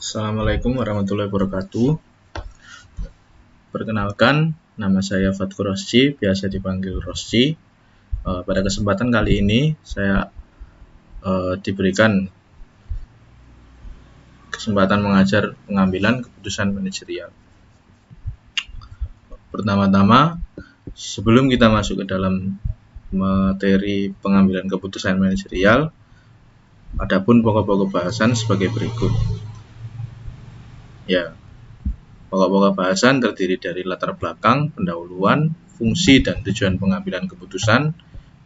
Assalamualaikum warahmatullahi wabarakatuh. Perkenalkan, nama saya Fatkur Rosci, biasa dipanggil Rosci. Pada kesempatan kali ini saya diberikan kesempatan mengajar pengambilan keputusan manajerial. Pertama-tama, sebelum kita masuk ke dalam materi pengambilan keputusan manajerial, adapun pokok-pokok bahasan sebagai berikut. Pokok-pokok bahasan terdiri dari latar belakang, pendahuluan, fungsi dan tujuan pengambilan keputusan,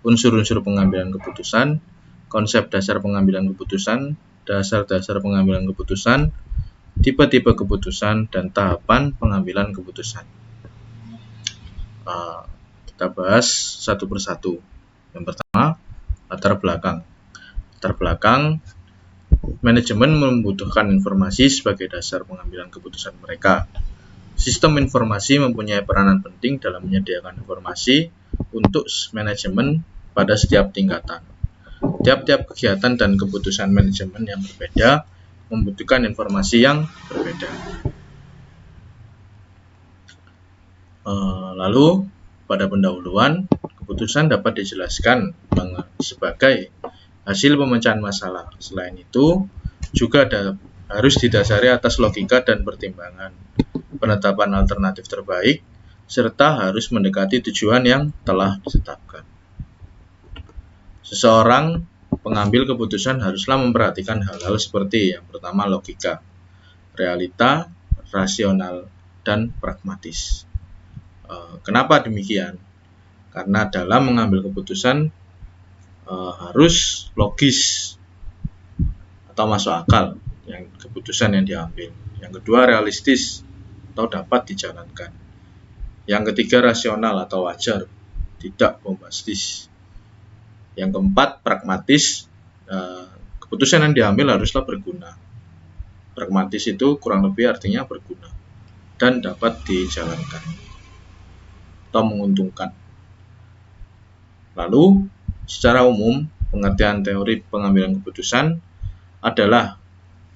unsur-unsur pengambilan keputusan, konsep dasar pengambilan keputusan, dasar-dasar pengambilan keputusan, tipe-tipe keputusan, dan tahapan pengambilan keputusan. Kita bahas satu persatu. Yang pertama, latar belakang. Latar belakang, manajemen membutuhkan informasi sebagai dasar pengambilan keputusan mereka. Sistem informasi mempunyai peranan penting dalam menyediakan informasi untuk manajemen pada setiap tingkatan. Tiap-tiap kegiatan dan keputusan manajemen yang berbeda membutuhkan informasi yang berbeda. Lalu, pada pendahuluan, keputusan dapat dijelaskan sebagai hasil pemecahan masalah. Selain itu, juga harus didasari atas logika dan pertimbangan, penetapan alternatif terbaik, serta harus mendekati tujuan yang telah ditetapkan. Seseorang pengambil keputusan haruslah memperhatikan hal-hal seperti yang pertama logika, realita, rasional, dan pragmatis. Kenapa demikian? Karena dalam mengambil keputusan harus logis atau masuk akal yang keputusan yang diambil. Yang kedua realistis atau dapat dijalankan. Yang ketiga rasional atau wajar, tidak bombastis. Yang keempat pragmatis, keputusan yang diambil haruslah berguna. Pragmatis itu kurang lebih artinya berguna dan dapat dijalankan atau menguntungkan. Lalu, secara umum, pengertian teori pengambilan keputusan adalah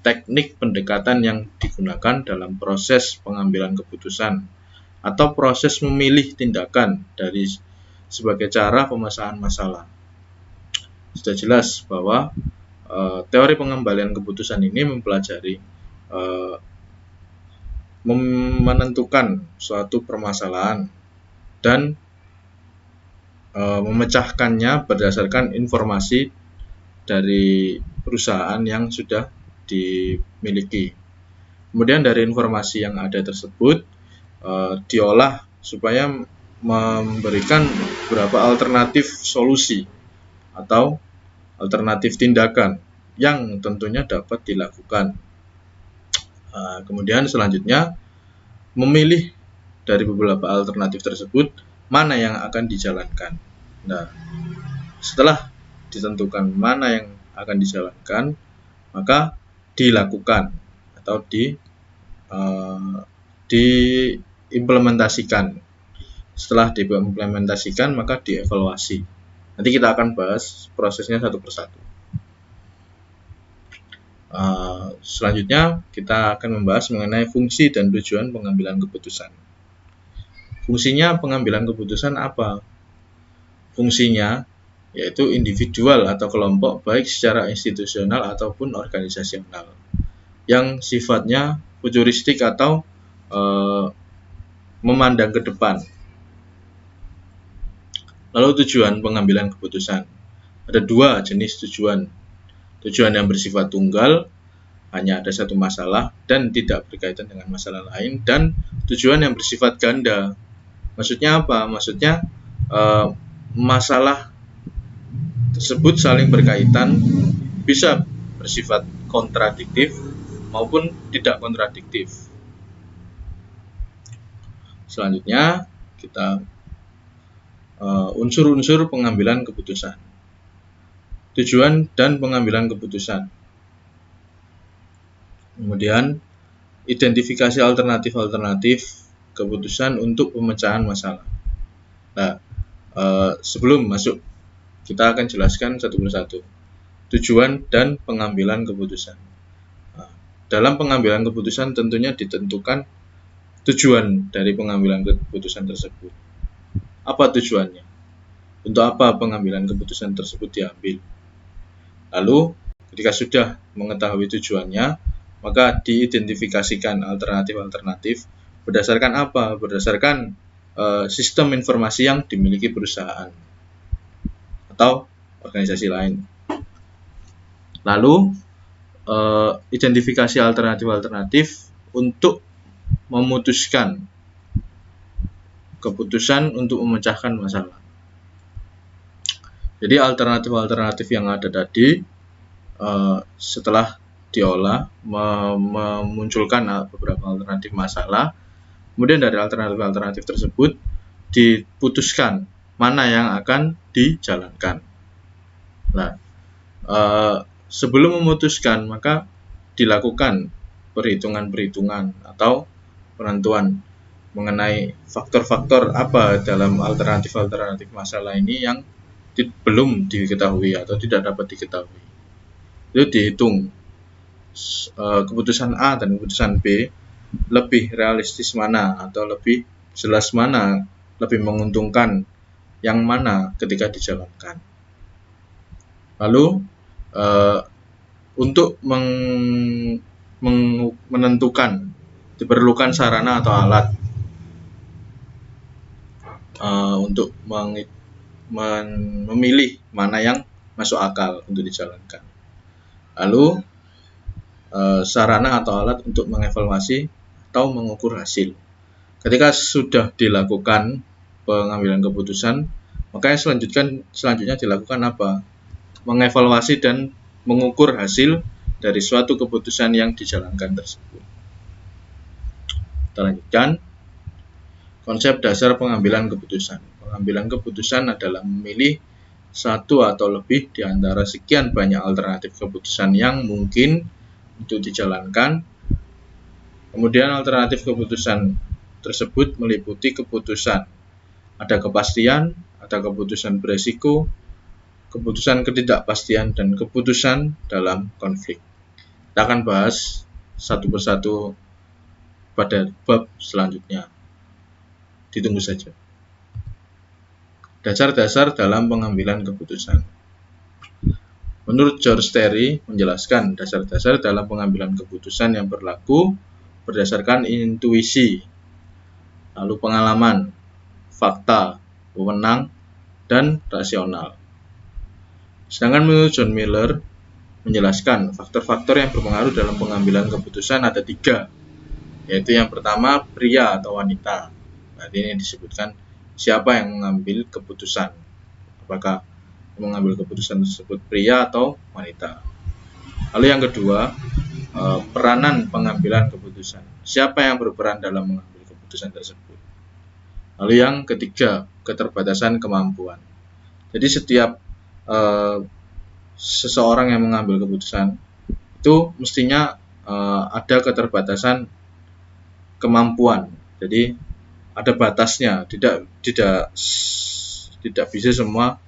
teknik pendekatan yang digunakan dalam proses pengambilan keputusan atau proses memilih tindakan dari sebagai cara pemecahan masalah. Sudah jelas bahwa teori pengembalian keputusan ini mempelajari menentukan suatu permasalahan dan memecahkannya berdasarkan informasi dari perusahaan yang sudah dimiliki. Kemudian dari informasi yang ada tersebut diolah supaya memberikan beberapa alternatif solusi atau alternatif tindakan yang tentunya dapat dilakukan. Kemudian selanjutnya memilih dari beberapa alternatif tersebut mana yang akan dijalankan. Nah, setelah ditentukan mana yang akan dijalankan, maka dilakukan atau diimplementasikan. Setelah diimplementasikan, maka dievaluasi. Nanti kita akan bahas prosesnya satu persatu. Selanjutnya kita akan membahas mengenai fungsi dan tujuan pengambilan keputusan. Fungsinya pengambilan keputusan apa? Fungsinya yaitu individual atau kelompok baik secara institusional ataupun organisasional yang sifatnya futuristik atau memandang ke depan. Lalu tujuan pengambilan keputusan. Ada dua jenis tujuan. Tujuan yang bersifat tunggal, hanya ada satu masalah dan tidak berkaitan dengan masalah lain, dan tujuan yang bersifat ganda. Maksudnya apa? Maksudnya masalah tersebut saling berkaitan, bisa bersifat kontradiktif maupun tidak kontradiktif. Selanjutnya kita unsur-unsur pengambilan keputusan. Tujuan dan pengambilan keputusan. Kemudian identifikasi alternatif-alternatif keputusan untuk pemecahan masalah. Nah, sebelum masuk kita akan jelaskan satu persatu tujuan dan pengambilan keputusan. dalam pengambilan keputusan tentunya ditentukan tujuan dari pengambilan keputusan tersebut. Apa tujuannya? Untuk apa pengambilan keputusan tersebut diambil? Lalu, ketika sudah mengetahui tujuannya, maka diidentifikasikan alternatif-alternatif berdasarkan apa? Berdasarkan sistem informasi yang dimiliki perusahaan atau organisasi lain. Lalu, identifikasi alternatif-alternatif untuk memutuskan keputusan untuk memecahkan masalah. Jadi alternatif-alternatif yang ada tadi setelah diolah memunculkan beberapa alternatif masalah. Kemudian dari alternatif-alternatif tersebut diputuskan mana yang akan dijalankan. Nah, sebelum memutuskan maka dilakukan perhitungan-perhitungan atau penentuan mengenai faktor-faktor apa dalam alternatif-alternatif masalah ini yang belum diketahui atau tidak dapat diketahui. Itu dihitung keputusan A dan keputusan B lebih realistis mana atau lebih jelas mana, lebih menguntungkan yang mana ketika dijalankan. Lalu untuk menentukan diperlukan sarana atau alat untuk memilih mana yang masuk akal untuk dijalankan. Lalu sarana atau alat untuk mengevaluasi atau mengukur hasil. Ketika sudah dilakukan pengambilan keputusan, maka yang selanjutnya dilakukan apa? Mengevaluasi dan mengukur hasil dari suatu keputusan yang dijalankan tersebut. Kita lanjutkan. Konsep dasar pengambilan keputusan. Pengambilan keputusan adalah memilih satu atau lebih di antara sekian banyak alternatif keputusan yang mungkin untuk dijalankan. Kemudian alternatif keputusan tersebut meliputi keputusan. Ada kepastian, ada keputusan beresiko, keputusan ketidakpastian, dan keputusan dalam konflik. Kita akan bahas satu persatu pada bab selanjutnya. Ditunggu saja. Dasar-dasar dalam pengambilan keputusan. Menurut George Terry menjelaskan dasar-dasar dalam pengambilan keputusan yang berlaku berdasarkan intuisi, lalu pengalaman, fakta, wewenang, dan rasional. Sedangkan menurut John Miller menjelaskan faktor-faktor yang berpengaruh dalam pengambilan keputusan ada 3, yaitu yang pertama pria atau wanita. Berarti ini disebutkan siapa yang mengambil keputusan, apakah mengambil keputusan tersebut pria atau wanita. Lalu yang kedua, peranan pengambilan keputusan, siapa yang berperan dalam mengambil keputusan tersebut. Lalu yang ketiga, keterbatasan kemampuan. Jadi setiap seseorang yang mengambil keputusan itu mestinya ada keterbatasan kemampuan. Jadi ada batasnya, tidak bisa semua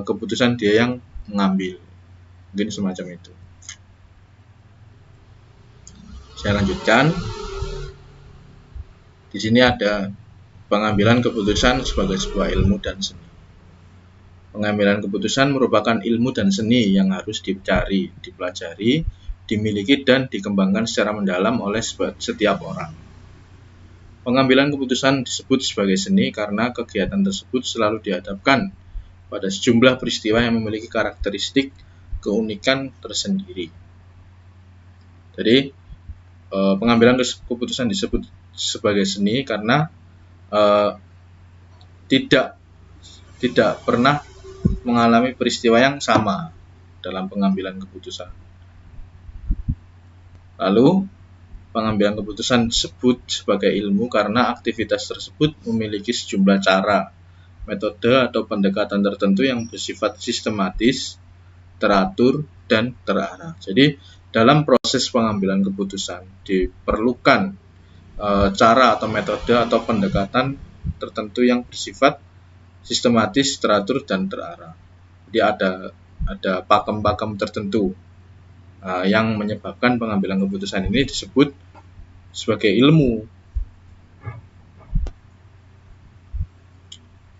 keputusan dia yang mengambil. Mungkin semacam itu. Saya lanjutkan. Di sini ada pengambilan keputusan sebagai sebuah ilmu dan seni. Pengambilan keputusan merupakan ilmu dan seni yang harus dicari, dipelajari, dimiliki, dan dikembangkan secara mendalam oleh setiap orang. Pengambilan keputusan disebut sebagai seni karena kegiatan tersebut selalu dihadapkan pada sejumlah peristiwa yang memiliki karakteristik keunikan tersendiri. Jadi, pengambilan keputusan disebut sebagai seni karena tidak pernah mengalami peristiwa yang sama dalam pengambilan keputusan. Lalu, pengambilan keputusan disebut sebagai ilmu karena aktivitas tersebut memiliki sejumlah cara, metode atau pendekatan tertentu yang bersifat sistematis, teratur, dan terarah. Jadi dalam proses pengambilan keputusan diperlukan cara atau metode atau pendekatan tertentu yang bersifat sistematis, teratur, dan terarah. Jadi ada pakem-pakem tertentu yang menyebabkan pengambilan keputusan ini disebut sebagai ilmu.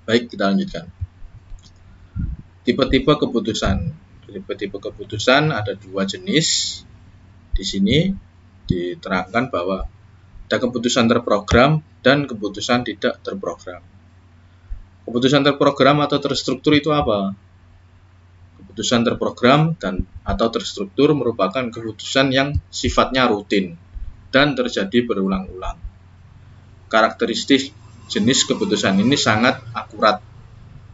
Baik, kita lanjutkan. Tipe-tipe keputusan. Tipe-tipe keputusan ada 2 jenis. Di sini diterangkan bahwa ada keputusan terprogram dan keputusan tidak terprogram. Keputusan terprogram atau terstruktur itu apa? Keputusan terprogram atau terstruktur merupakan keputusan yang sifatnya rutin dan terjadi berulang-ulang. Karakteristik jenis keputusan ini sangat akurat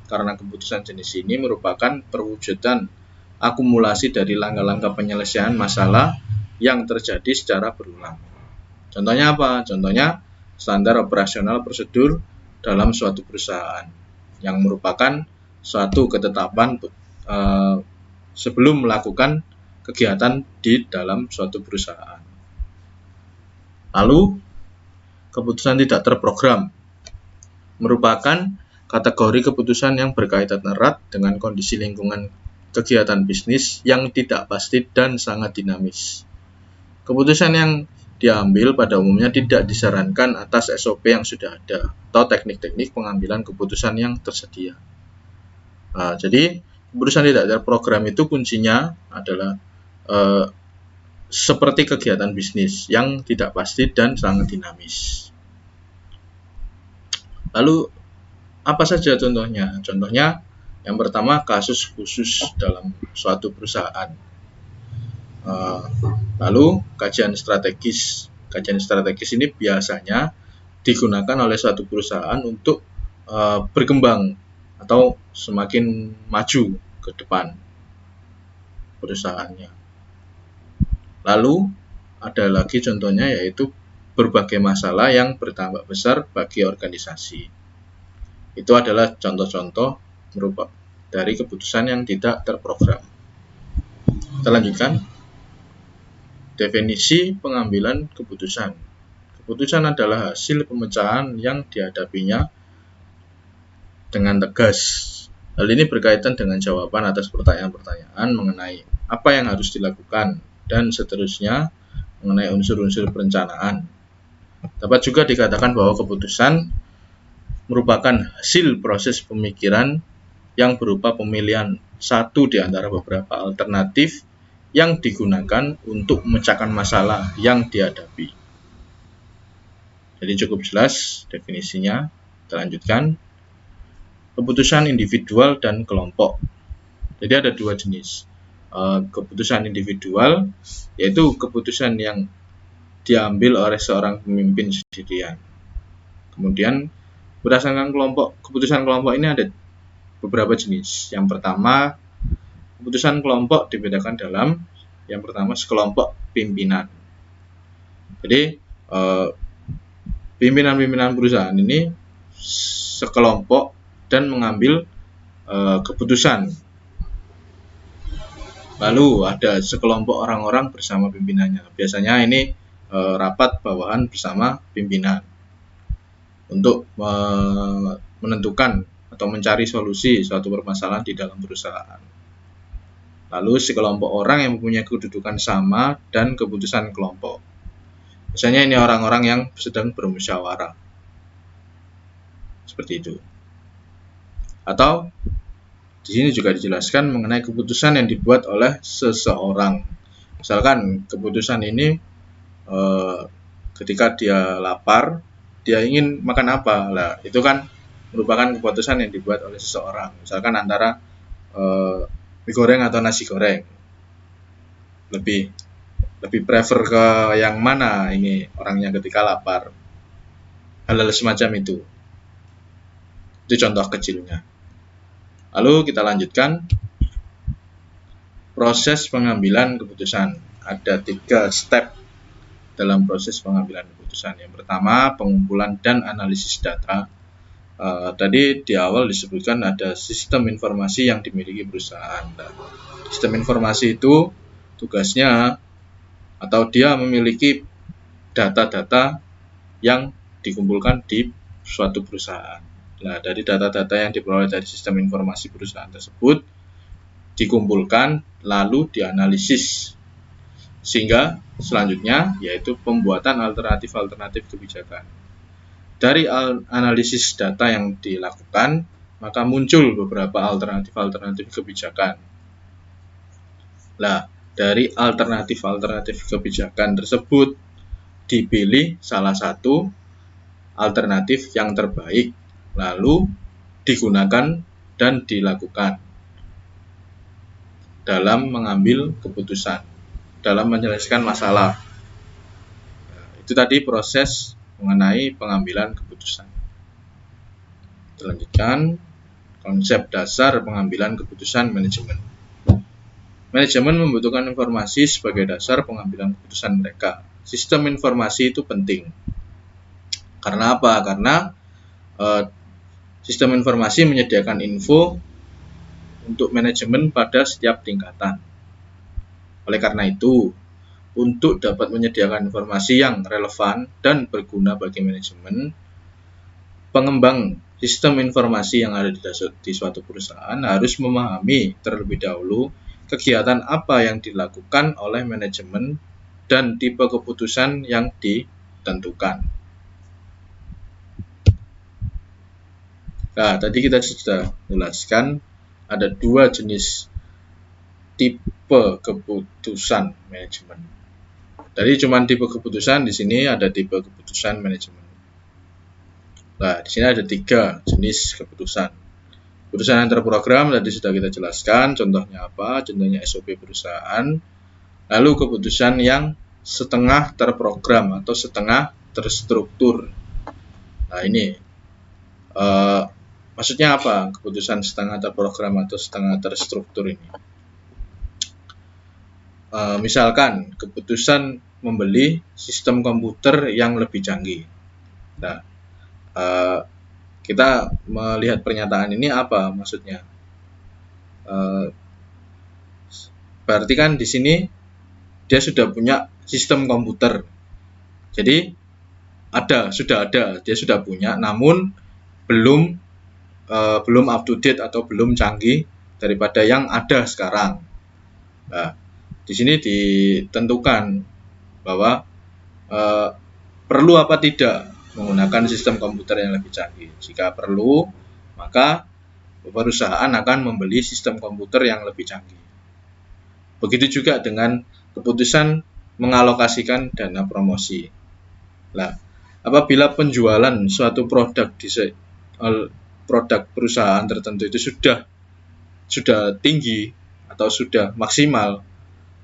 karena keputusan jenis ini merupakan perwujudan akumulasi dari langkah-langkah penyelesaian masalah yang terjadi secara berulang. Contohnya apa? Contohnya standar operasional prosedur dalam suatu perusahaan yang merupakan suatu ketetapan sebelum melakukan kegiatan di dalam suatu perusahaan. Lalu, keputusan tidak terprogram merupakan kategori keputusan yang berkaitan erat dengan kondisi lingkungan kegiatan bisnis yang tidak pasti dan sangat dinamis. Keputusan yang diambil pada umumnya tidak disarankan atas SOP yang sudah ada atau teknik-teknik pengambilan keputusan yang tersedia. Jadi, keputusan tidak terprogram itu kuncinya adalah seperti kegiatan bisnis yang tidak pasti dan sangat dinamis. Lalu, apa saja contohnya? Contohnya, yang pertama kasus khusus dalam suatu perusahaan. Lalu, kajian strategis. Kajian strategis ini biasanya digunakan oleh suatu perusahaan untuk berkembang atau semakin maju ke depan perusahaannya. Lalu, ada lagi contohnya yaitu berbagai masalah yang bertambah besar bagi organisasi. Itu adalah contoh-contoh merupakan dari keputusan yang tidak terprogram. Kita lanjutkan. Definisi pengambilan keputusan. Keputusan adalah hasil pemecahan yang dihadapinya dengan tegas. Hal ini berkaitan dengan jawaban atas pertanyaan-pertanyaan mengenai apa yang harus dilakukan dan seterusnya mengenai unsur-unsur perencanaan. Dapat juga dikatakan bahwa keputusan merupakan hasil proses pemikiran yang berupa pemilihan satu di antara beberapa alternatif yang digunakan untuk memecahkan masalah yang dihadapi. Jadi cukup jelas definisinya. Kita lanjutkan. Keputusan individual dan kelompok. Jadi ada 2 jenis. Keputusan individual yaitu keputusan yang diambil oleh seorang pemimpin sendirian. Kemudian berdasarkan kelompok, keputusan kelompok ini ada beberapa jenis. Yang pertama, keputusan kelompok dibedakan dalam yang pertama sekelompok pimpinan. Jadi pimpinan-pimpinan perusahaan ini sekelompok dan mengambil keputusan. Lalu ada sekelompok orang-orang bersama pimpinannya. Biasanya ini rapat bawahan bersama pimpinan untuk menentukan atau mencari solusi suatu permasalahan di dalam perusahaan. Lalu sekelompok orang yang mempunyai kedudukan sama dan keputusan kelompok. Biasanya ini orang-orang yang sedang bermusyawarah. Seperti itu. Atau di sini juga dijelaskan mengenai keputusan yang dibuat oleh seseorang. Misalkan keputusan ini ketika dia lapar, dia ingin makan apa. Nah, itu kan merupakan keputusan yang dibuat oleh seseorang. Misalkan antara mie goreng atau nasi goreng. Lebih prefer ke yang mana ini orangnya ketika lapar. Hal-hal semacam itu. Itu contoh kecilnya. Lalu kita lanjutkan proses pengambilan keputusan. Ada 3 step dalam proses pengambilan keputusan. Yang pertama, pengumpulan dan analisis data. Tadi di awal disebutkan ada sistem informasi yang dimiliki perusahaan. Sistem informasi itu tugasnya atau dia memiliki data-data yang dikumpulkan di suatu perusahaan. Nah, dari data-data yang diperoleh dari sistem informasi perusahaan tersebut dikumpulkan lalu dianalisis Sehingga selanjutnya yaitu pembuatan alternatif-alternatif kebijakan. Dari analisis data yang dilakukan, maka muncul beberapa alternatif-alternatif kebijakan. Nah, dari alternatif-alternatif kebijakan tersebut dipilih salah satu alternatif yang terbaik, lalu digunakan dan dilakukan dalam mengambil keputusan, dalam menyelesaikan masalah. Itu tadi proses mengenai pengambilan keputusan. Selanjutnya, konsep dasar pengambilan keputusan manajemen. Manajemen membutuhkan informasi sebagai dasar pengambilan keputusan mereka. Sistem informasi itu penting. Karena apa? Karena sistem informasi menyediakan info untuk manajemen pada setiap tingkatan. Oleh karena itu, untuk dapat menyediakan informasi yang relevan dan berguna bagi manajemen, pengembang sistem informasi yang ada di suatu perusahaan harus memahami terlebih dahulu kegiatan apa yang dilakukan oleh manajemen dan tipe keputusan yang ditentukan. Nah, tadi kita sudah jelaskan ada dua jenis tipe keputusan manajemen. Tadi cuma tipe keputusan, di sini ada tipe keputusan manajemen. Nah, di sini ada 3 jenis keputusan. Keputusan yang terprogram tadi sudah kita jelaskan, contohnya apa? Contohnya SOP perusahaan. Lalu keputusan yang setengah terprogram atau setengah terstruktur. Nah, ini maksudnya apa? Keputusan setengah terprogram atau setengah terstruktur ini. Misalkan keputusan membeli sistem komputer yang lebih canggih. Nah, kita melihat pernyataan ini apa maksudnya? Berarti kan di sini dia sudah punya sistem komputer. Jadi sudah ada, dia sudah punya, namun belum up to date atau belum canggih daripada yang ada sekarang. Nah, di sini ditentukan bahwa perlu apa tidak menggunakan sistem komputer yang lebih canggih. Jika perlu, maka perusahaan akan membeli sistem komputer yang lebih canggih. Begitu juga dengan keputusan mengalokasikan dana promosi. Nah, apabila penjualan suatu produk perusahaan tertentu itu sudah tinggi atau sudah maksimal,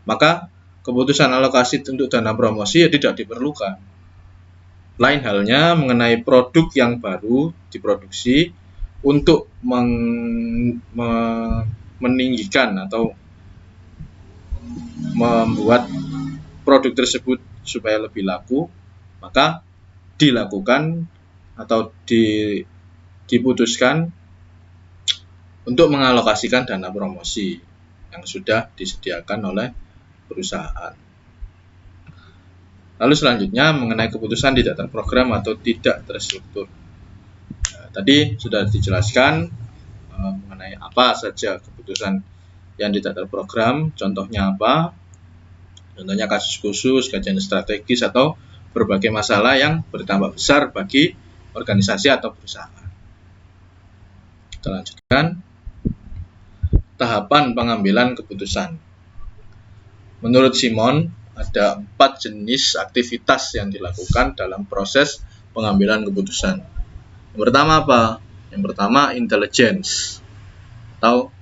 maka keputusan alokasi untuk dana promosi tidak diperlukan. Lain halnya mengenai produk yang baru diproduksi untuk meninggikan atau membuat produk tersebut supaya lebih laku, maka dilakukan atau diputuskan untuk mengalokasikan dana promosi yang sudah disediakan oleh perusahaan. Lalu selanjutnya mengenai keputusan tidak terprogram atau tidak terstruktur. Tadi sudah dijelaskan mengenai apa saja keputusan yang tidak terprogram, contohnya apa? Contohnya kasus khusus, kajian strategis, atau berbagai masalah yang berdampak besar bagi organisasi atau perusahaan. Kita lanjutkan. Tahapan pengambilan keputusan. Menurut Simon, ada 4 jenis aktivitas yang dilakukan dalam proses pengambilan keputusan. Yang pertama apa? Yang pertama intelligence atau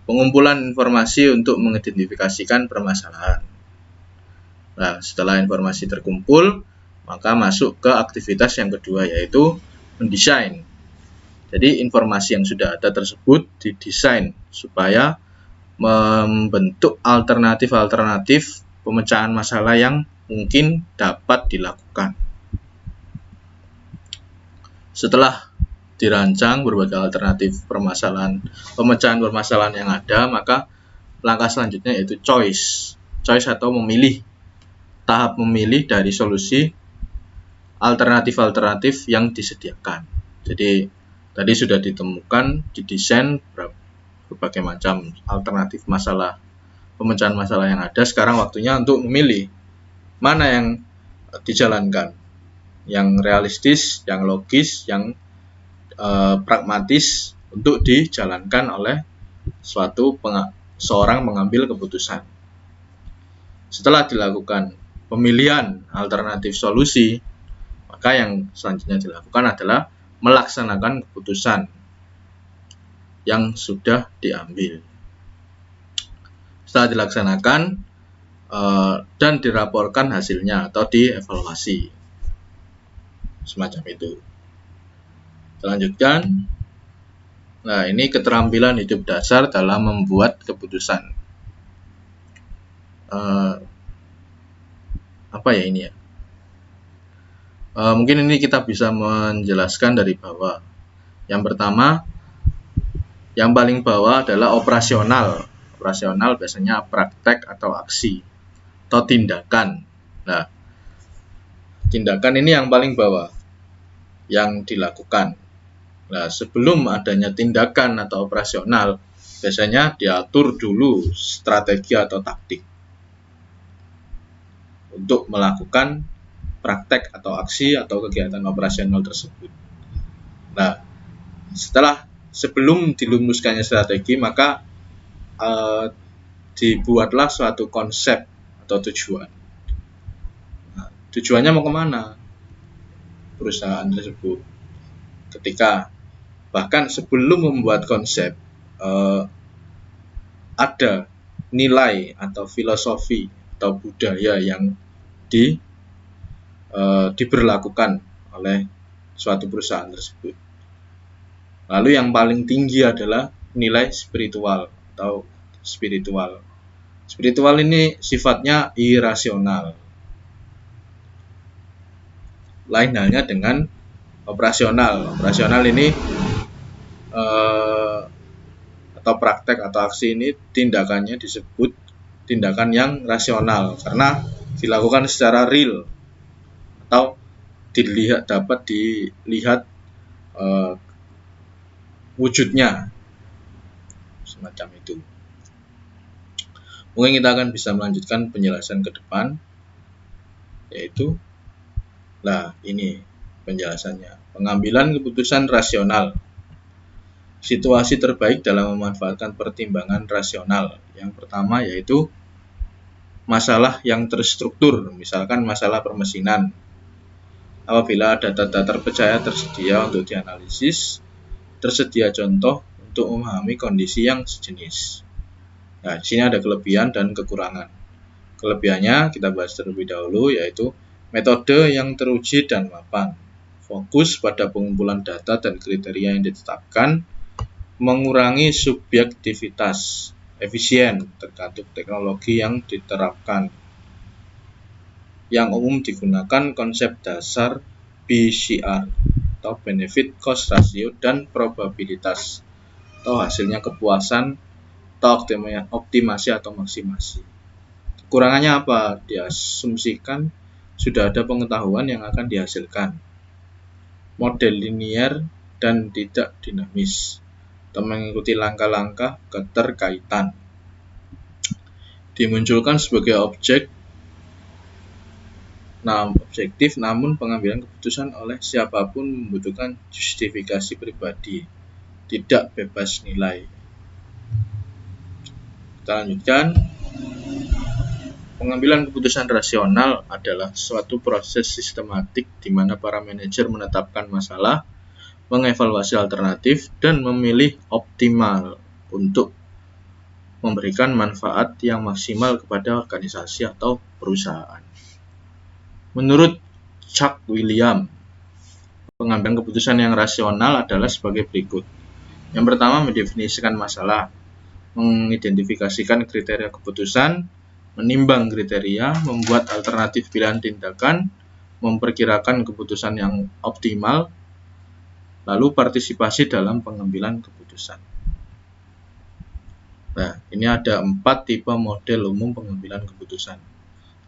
pengumpulan informasi untuk mengidentifikasikan permasalahan. Nah, setelah informasi terkumpul, maka masuk ke aktivitas yang kedua, yaitu mendesain. Jadi informasi yang sudah ada tersebut didesain supaya membentuk alternatif-alternatif pemecahan masalah yang mungkin dapat dilakukan. Setelah dirancang berbagai alternatif pemecahan permasalahan yang ada, maka langkah selanjutnya yaitu choice atau memilih. Tahap memilih dari solusi alternatif-alternatif yang disediakan. Jadi tadi sudah ditemukan, didesain berbagai macam alternatif masalah pemecahan masalah yang ada. Sekarang waktunya untuk memilih mana yang dijalankan, yang realistis, yang logis, yang pragmatis untuk dijalankan oleh seorang pengambil keputusan. Setelah dilakukan pemilihan alternatif solusi, maka yang selanjutnya dilakukan adalah melaksanakan keputusan yang sudah diambil. Setelah dilaksanakan dan dilaporkan hasilnya atau dievaluasi, semacam itu. Selanjutkan, nah ini keterampilan hidup dasar dalam membuat keputusan. Apa ya ini ya? Mungkin ini kita bisa menjelaskan dari bawah. Yang pertama, yang paling bawah adalah operasional. Operasional biasanya praktek atau aksi atau tindakan. Nah, tindakan ini yang paling bawah yang dilakukan. Nah, sebelum adanya tindakan atau operasional, biasanya diatur dulu strategi atau taktik untuk melakukan praktek atau aksi atau kegiatan operasional tersebut. Nah, sebelum dilumuskannya strategi, maka dibuatlah suatu konsep atau tujuan. Nah, tujuannya mau kemana perusahaan tersebut? Ketika bahkan sebelum membuat konsep, ada nilai atau filosofi atau budaya yang diberlakukan oleh suatu perusahaan tersebut. Lalu yang paling tinggi adalah nilai spiritual atau spiritual. Spiritual ini sifatnya irasional. Lain halnya dengan operasional. Operasional ini atau praktek atau aksi ini tindakannya disebut tindakan yang rasional karena dilakukan secara real atau dapat dilihat wujudnya, semacam itu. Mungkin kita akan bisa melanjutkan penjelasan ke depan, yaitu ini penjelasannya. Pengambilan keputusan rasional. Situasi terbaik dalam memanfaatkan pertimbangan rasional. Yang pertama yaitu masalah yang terstruktur, misalkan masalah permesinan. Apabila data-data terpercaya tersedia untuk dianalisis, tersedia contoh untuk memahami kondisi yang sejenis. Nah, di sini ada kelebihan dan kekurangan. Kelebihannya kita bahas terlebih dahulu, yaitu metode yang teruji dan mapan, fokus pada pengumpulan data dan kriteria yang ditetapkan, mengurangi subjektivitas, efisien tergantung teknologi yang diterapkan. Yang umum digunakan konsep dasar BCR atau benefit cost ratio dan probabilitas atau hasilnya kepuasan atau optimasi atau maksimasi. Kekurangannya apa? Diasumsikan sudah ada pengetahuan yang akan dihasilkan. Model linier dan tidak dinamis atau mengikuti langkah-langkah keterkaitan. Dimunculkan sebagai objektif namun pengambilan keputusan oleh siapapun membutuhkan justifikasi pribadi, tidak bebas nilai. Kita lanjutkan. Pengambilan keputusan rasional adalah suatu proses sistematik di mana para manajer menetapkan masalah, mengevaluasi alternatif, dan memilih optimal untuk memberikan manfaat yang maksimal kepada organisasi atau perusahaan. Menurut Chuck William, pengambilan keputusan yang rasional adalah sebagai berikut. Yang pertama, mendefinisikan masalah, mengidentifikasikan kriteria keputusan, menimbang kriteria, membuat alternatif pilihan tindakan, memperkirakan keputusan yang optimal, lalu partisipasi dalam pengambilan keputusan. Nah, ini ada 4 tipe model umum pengambilan keputusan.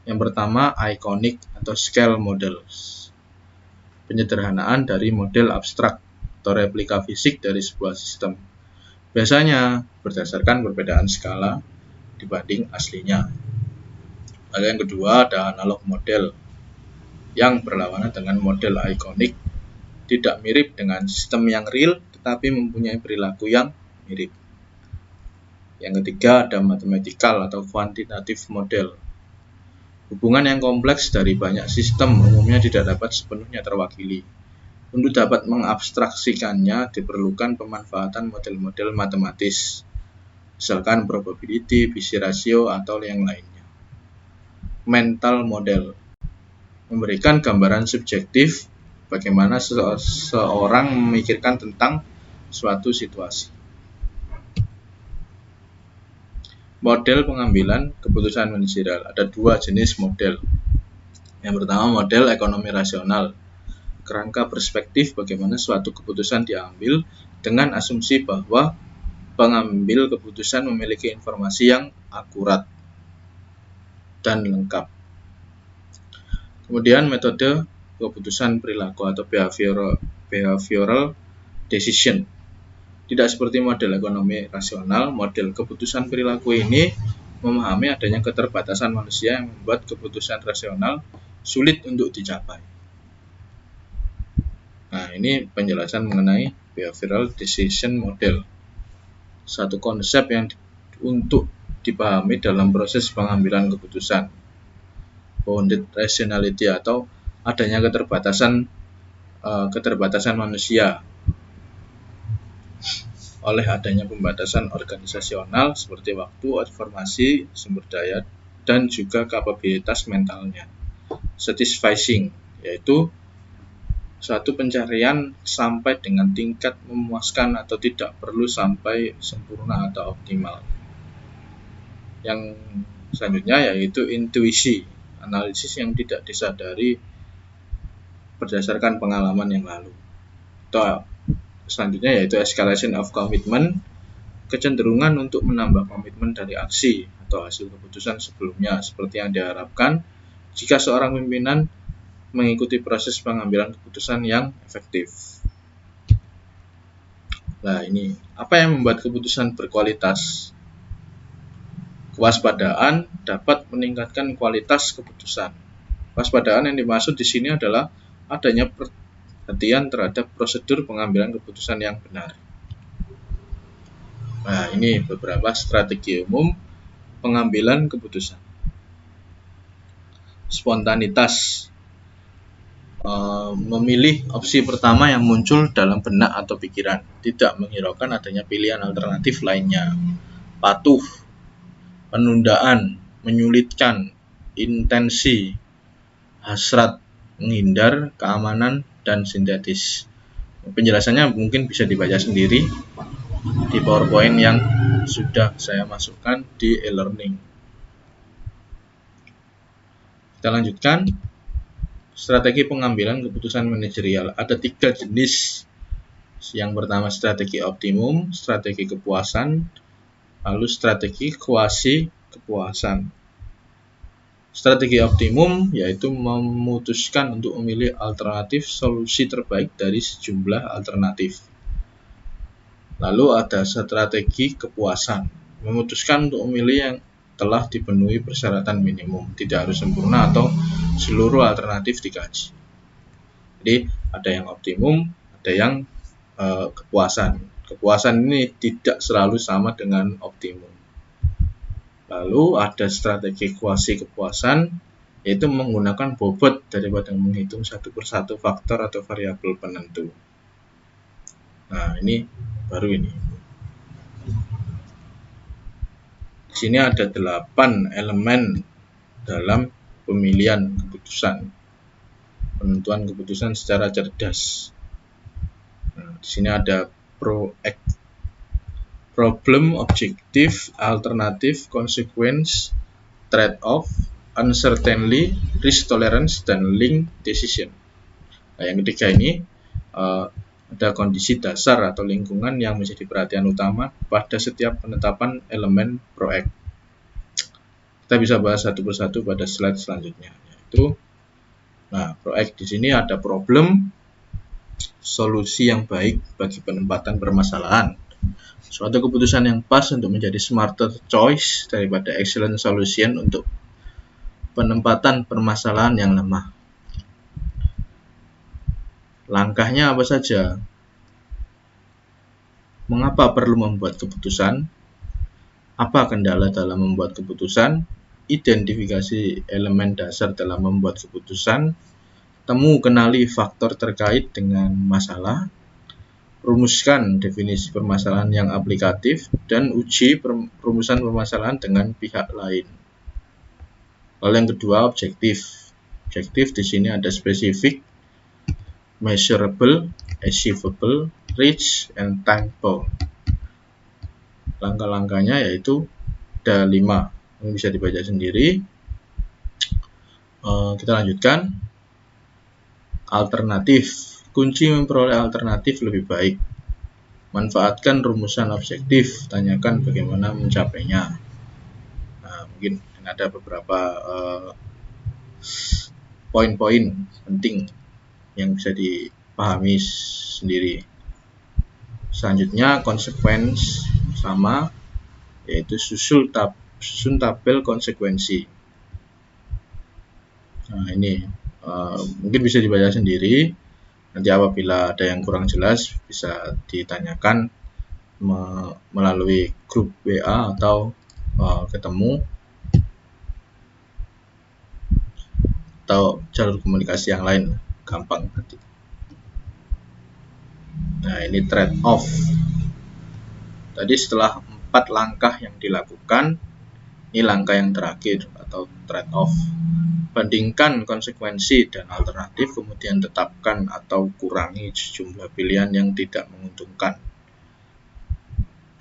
Yang pertama, iconic atau scale models. Penyederhanaan dari model abstrak atau replika fisik dari sebuah sistem. Biasanya berdasarkan perbedaan skala, dibanding aslinya. Lalu yang kedua ada analog model yang berlawanan dengan model ikonik, tidak mirip dengan sistem yang real tetapi mempunyai perilaku yang mirip. Yang ketiga ada mathematical atau quantitative model. Hubungan yang kompleks dari banyak sistem umumnya tidak dapat sepenuhnya terwakili. Untuk dapat mengabstraksikannya diperlukan pemanfaatan model-model matematis, misalkan probability, Busy ratio, atau yang lainnya. Mental model memberikan gambaran subjektif bagaimana seseorang memikirkan tentang suatu situasi. Model pengambilan keputusan manajerial. Ada dua jenis model. Yang pertama model ekonomi rasional. Kerangka perspektif bagaimana suatu keputusan diambil dengan asumsi bahwa pengambil keputusan memiliki informasi yang akurat dan lengkap. Kemudian metode keputusan perilaku atau behavioral decision. Tidak seperti model ekonomi rasional, model keputusan perilaku ini memahami adanya keterbatasan manusia yang membuat keputusan rasional sulit untuk dicapai. Nah, ini penjelasan mengenai behavioral decision model. Satu konsep yang untuk dipahami dalam proses pengambilan keputusan. Bounded rationality atau adanya keterbatasan manusia oleh adanya pembatasan organisasional seperti waktu, informasi, sumber daya, dan juga kapabilitas mentalnya. Satisfying yaitu suatu pencarian sampai dengan tingkat memuaskan atau tidak perlu sampai sempurna atau optimal. Yang selanjutnya yaitu intuisi, analisis yang tidak disadari berdasarkan pengalaman yang lalu. Atau selanjutnya yaitu escalation of commitment, kecenderungan untuk menambah komitmen dari aksi atau hasil keputusan sebelumnya seperti yang diharapkan jika seorang pimpinan mengikuti proses pengambilan keputusan yang efektif. Nah, ini apa yang membuat keputusan berkualitas? Kewaspadaan dapat meningkatkan kualitas keputusan. Kewaspadaan yang dimaksud di sini adalah adanya perhatian terhadap prosedur pengambilan keputusan yang benar. Nah, ini beberapa strategi umum pengambilan keputusan. Spontanitas, memilih opsi pertama yang muncul dalam benak atau pikiran, tidak menghiraukan adanya pilihan alternatif lainnya. Patuh, penundaan, menyulitkan, intensi, hasrat, menghindar, keamanan, dan sintetis. Penjelasannya mungkin bisa dibaca sendiri di PowerPoint yang sudah saya masukkan di e-learning. Kita lanjutkan. Strategi pengambilan keputusan manajerial. Ada 3 jenis. Yang pertama strategi optimum, strategi kepuasan, lalu strategi kuasi kepuasan. Strategi optimum yaitu memutuskan untuk memilih alternatif solusi terbaik dari sejumlah alternatif. Lalu ada strategi kepuasan, memutuskan untuk memilih yang telah dipenuhi persyaratan minimum, tidak harus sempurna atau seluruh alternatif dikaji. Jadi ada yang optimum, ada yang kepuasan. Kepuasan ini tidak selalu sama dengan optimum. Lalu ada strategi kuasi kepuasan, yaitu menggunakan bobot daripada menghitung satu persatu faktor atau variabel penentu. Nah, ini baru ini. Di sini ada 8 elemen dalam pemilihan keputusan, penentuan keputusan secara cerdas. Nah, di sini ada problem, objective, alternative, consequence, trade-off, uncertainty, risk tolerance, dan link decision. Nah, yang ketiga ini ada kondisi dasar atau lingkungan yang menjadi perhatian utama pada setiap penetapan elemen PROACT. Kita bisa bahas satu persatu pada slide selanjutnya. Yaitu, PROACT di sini ada problem, solusi yang baik bagi penempatan permasalahan. Suatu keputusan yang pas untuk menjadi smarter choice daripada excellent solution untuk penempatan permasalahan yang lemah. Langkahnya apa saja? Mengapa perlu membuat keputusan? Apa kendala dalam membuat keputusan? Identifikasi elemen dasar dalam membuat keputusan. Temu kenali faktor terkait dengan masalah. Rumuskan definisi permasalahan yang aplikatif dan uji perumusan permasalahan dengan pihak lain. Lalu yang kedua, objektif. Objektif di sini ada spesifik, measurable, achievable, reach, and time bound. Langkah-langkahnya yaitu ada 5, ini bisa dibaca sendiri. Kita lanjutkan. Alternatif. Kunci memperoleh alternatif lebih baik. Manfaatkan rumusan objektif, tanyakan bagaimana mencapainya. Nah, mungkin ada beberapa poin-poin penting yang bisa dipahami sendiri. Selanjutnya, konsekuensi sama, yaitu susun tabel konsekuensi. Nah, ini mungkin bisa dibaca sendiri. Nanti apabila ada yang kurang jelas bisa ditanyakan melalui grup WA atau ketemu atau jalur komunikasi yang lain, gampang nanti. Nah, ini trade off. Tadi setelah 4 langkah yang dilakukan, ini langkah yang terakhir atau trade off. Bandingkan konsekuensi dan alternatif, kemudian tetapkan atau kurangi jumlah pilihan yang tidak menguntungkan.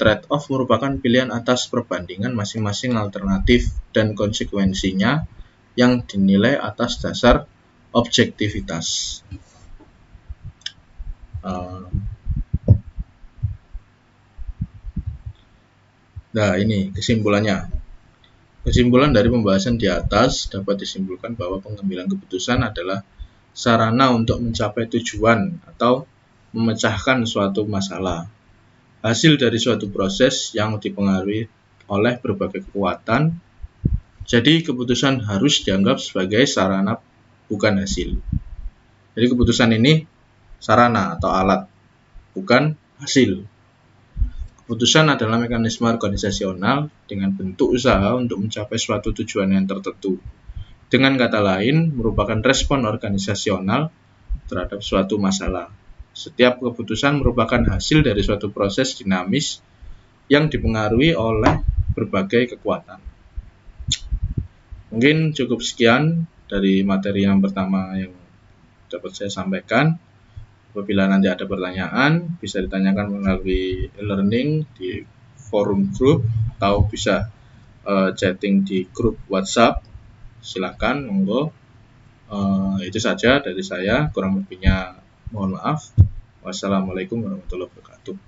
Trade off merupakan pilihan atas perbandingan masing-masing alternatif dan konsekuensinya yang dinilai atas dasar objektivitas. Nah, ini kesimpulannya. Kesimpulan dari pembahasan di atas dapat disimpulkan bahwa pengambilan keputusan adalah sarana untuk mencapai tujuan atau memecahkan suatu masalah. Hasil dari suatu proses yang dipengaruhi oleh berbagai kekuatan. Jadi keputusan harus dianggap sebagai sarana, bukan hasil. Jadi keputusan ini sarana atau alat, bukan hasil. Keputusan adalah mekanisme organisasional dengan bentuk usaha untuk mencapai suatu tujuan yang tertentu. Dengan kata lain, merupakan respon organisasional terhadap suatu masalah. Setiap keputusan merupakan hasil dari suatu proses dinamis yang dipengaruhi oleh berbagai kekuatan. Mungkin cukup sekian dari materi yang pertama yang dapat saya sampaikan. Apabila nanti ada pertanyaan, bisa ditanyakan melalui e-learning di forum grup atau bisa chatting di grup WhatsApp. Silakan, monggo. Itu saja dari saya, kurang lebihnya mohon maaf. Wassalamualaikum warahmatullahi wabarakatuh.